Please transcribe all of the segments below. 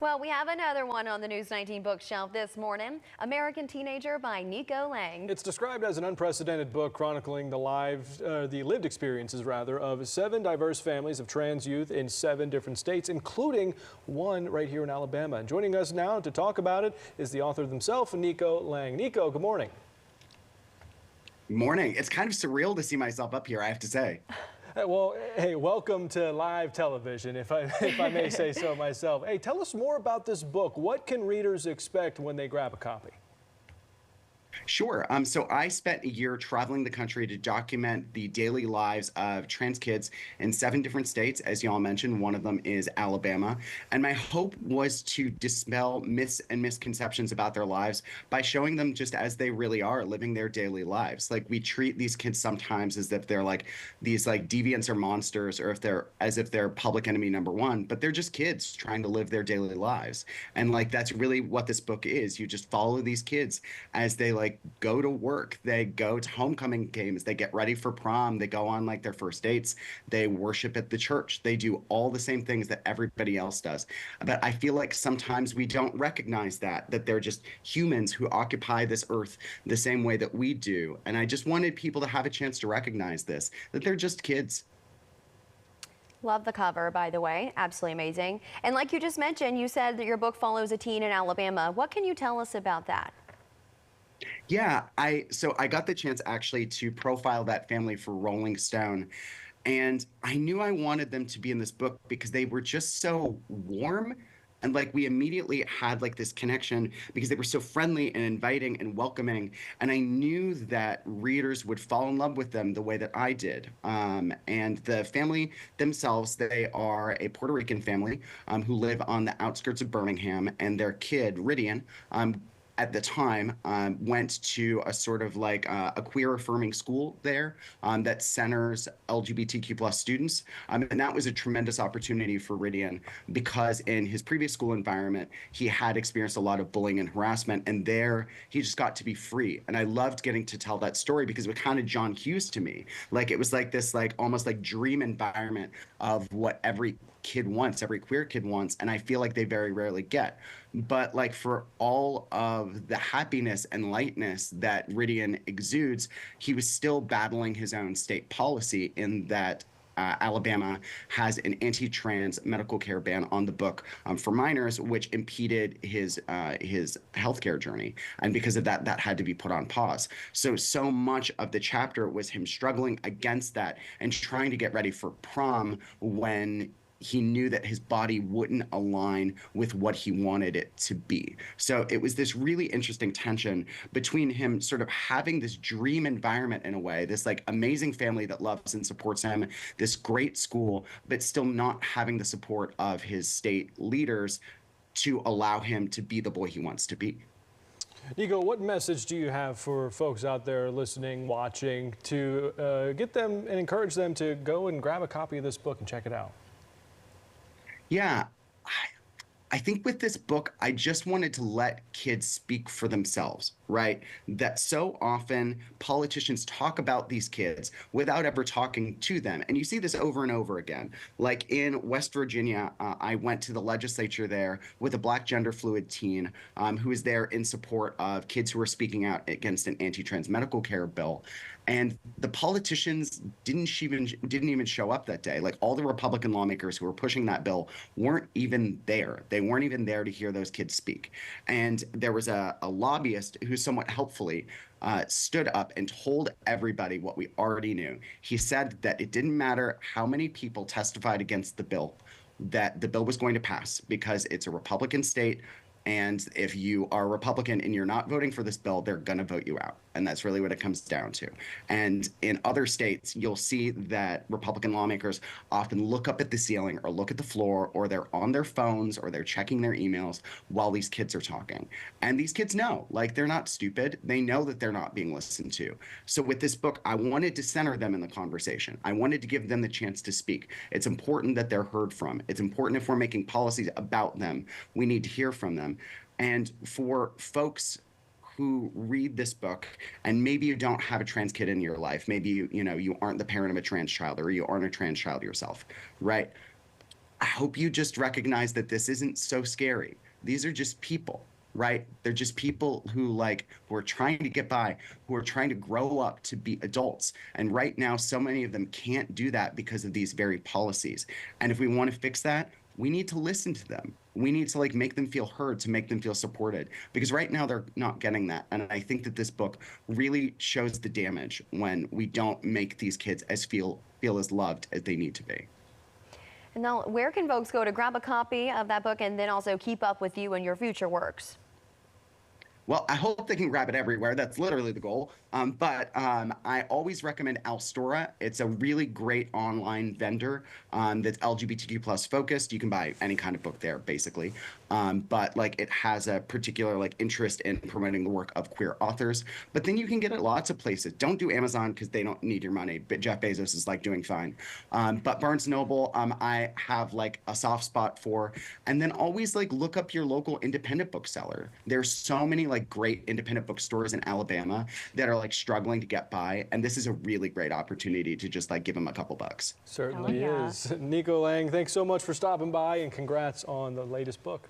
Well, we have another one on the News 19 bookshelf this morning, American Teenager by Nico Lang. It's described as an unprecedented book chronicling the lived experiences, of 7 diverse families of trans youth in 7 different states, including one right here in Alabama. And joining us now to talk about it is the author himself, Nico Lang. Nico, good morning. Morning. It's kind of surreal to see myself up here, I have to say. Well, hey, welcome to live television, if I may say so myself. Hey, tell us more about this book. What can readers expect when they grab a copy? Sure. So I spent a year traveling the country to document the daily lives of trans kids in 7 different states. As y'all mentioned, one of them is Alabama. And my hope was to dispel myths and misconceptions about their lives by showing them just as they really are, living their daily lives. Like, we treat these kids sometimes as if they're like these deviants or monsters, or as if they're public enemy number one, but they're just kids trying to live their daily lives. And that's really what this book is. You just follow these kids as they go to work, they go to homecoming games, they get ready for prom, they go on their first dates, they worship at the church, they do all the same things that everybody else does. But I feel like sometimes we don't recognize that they're just humans who occupy this earth the same way that we do. And I just wanted people to have a chance to recognize this, that they're just kids. Love the cover, by the way. Absolutely amazing. And like you just mentioned, you said that your book follows a teen in Alabama. What can you tell us about that? Yeah, I got the chance actually to profile that family for Rolling Stone. And I knew I wanted them to be in this book because they were just so warm. And we immediately had this connection because they were so friendly and inviting and welcoming. And I knew that readers would fall in love with them the way that I did. And the family themselves, they are a Puerto Rican family who live on the outskirts of Birmingham. And their kid, Ridian, at the time, went to a sort of a queer affirming school there that centers LGBTQ plus students. And that was a tremendous opportunity for Ridian because in his previous school environment, he had experienced a lot of bullying and harassment, and there he just got to be free. And I loved getting to tell that story because it was kind of John Hughes to me. It was this almost dream environment of what every kid wants, every queer kid wants, and I feel like they very rarely get. But for all of the happiness and lightness that Ridian exudes, he was still battling his own state policy in that Alabama has an anti-trans medical care ban on the book for minors, which impeded his healthcare journey. And because of that, that had to be put on pause. So much of the chapter was him struggling against that and trying to get ready for prom when he knew that his body wouldn't align with what he wanted it to be. So it was this really interesting tension between him sort of having this dream environment in a way, this amazing family that loves and supports him, this great school, but still not having the support of his state leaders to allow him to be the boy he wants to be. Nico, what message do you have for folks out there listening, watching, to get them and encourage them to go and grab a copy of this book and check it out? Yeah, I think with this book, I just wanted to let kids speak for themselves, right? That so often politicians talk about these kids without ever talking to them. And you see this over and over again. In West Virginia, I went to the legislature there with a Black gender fluid teen who is there in support of kids who are speaking out against an anti-trans medical care bill. And the politicians didn't even show up that day. All the Republican lawmakers who were pushing that bill weren't even there. They weren't even there to hear those kids speak. And there was a lobbyist who somewhat helpfully stood up and told everybody what we already knew. He said that it didn't matter how many people testified against the bill, that the bill was going to pass because it's a Republican state. And if you are a Republican and you're not voting for this bill, they're going to vote you out. And that's really what it comes down to. And in other states, you'll see that Republican lawmakers often look up at the ceiling or look at the floor, or they're on their phones or they're checking their emails while these kids are talking. And these kids know, they're not stupid. They know that they're not being listened to. So with this book, I wanted to center them in the conversation. I wanted to give them the chance to speak. It's important that they're heard from. It's important if we're making policies about them, we need to hear from them. And for folks who read this book, and maybe you don't have a trans kid in your life, maybe you aren't the parent of a trans child, or you aren't a trans child yourself, right? I hope you just recognize that this isn't so scary. These are just people, right? They're just people who are trying to get by, who are trying to grow up to be adults. And right now, so many of them can't do that because of these very policies. And if we want to fix that, we need to listen to them. We need to make them feel heard, to make them feel supported, because right now they're not getting that. And I think that this book really shows the damage when we don't make these kids feel as loved as they need to be. And now, where can folks go to grab a copy of that book and then also keep up with you and your future works? Well, I hope they can grab it everywhere. That's literally the goal. But I always recommend Alstora. It's a really great online vendor that's LGBTQ plus focused. You can buy any kind of book there, basically. But it has a particular interest in promoting the work of queer authors. But then you can get it lots of places. Don't do Amazon because they don't need your money. But Jeff Bezos is doing fine. But Barnes Noble, I have a soft spot for. And then always look up your local independent bookseller. There's so many great independent bookstores in Alabama that are struggling to get by, and this is a really great opportunity to just give them a couple bucks. Certainly is. Nico Lang, thanks so much for stopping by, and congrats on the latest book.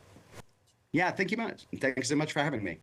Yeah, thank you much. Thanks so much for having me.